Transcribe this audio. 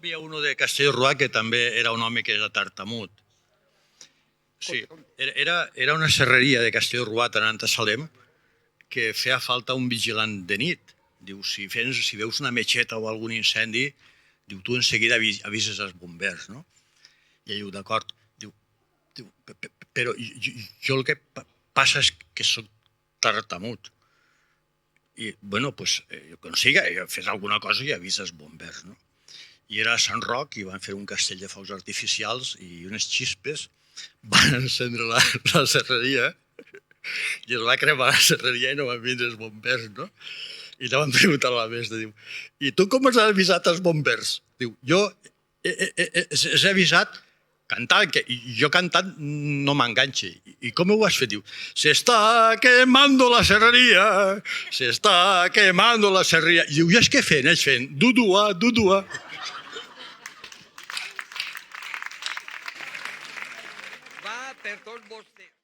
Hi havia uno de Castellroà que també era un home que era tartamut. Sí, era una serreria de Castellroà, anant a Salem, que feia falta un vigilant de nit. Diu, si veus una metgeta o algun incendi, diu, tu en seguida avises els bombers, no? I ell diu, d'acord. Diu, però jo el que passa és que soc tartamut. I, bueno, doncs, com siga, fes alguna cosa i avises bombers, no? I era a Sant Roc i van fer un castell de focs artificials i unes xispes van encendre la serreria i es va cremar la serreria i no van vindre els bombers, no? I te van preguntar a la mestra, diu, i tu com has avisat els bombers? Diu, jo he avisat cantant, que jo cantant no m'enganxe. I com ho has fet? Diu, se està quemando la serreria, se està quemando la serreria. I diu, i és què fent? Ells fent, dudua, dudua. Va per tots vostès.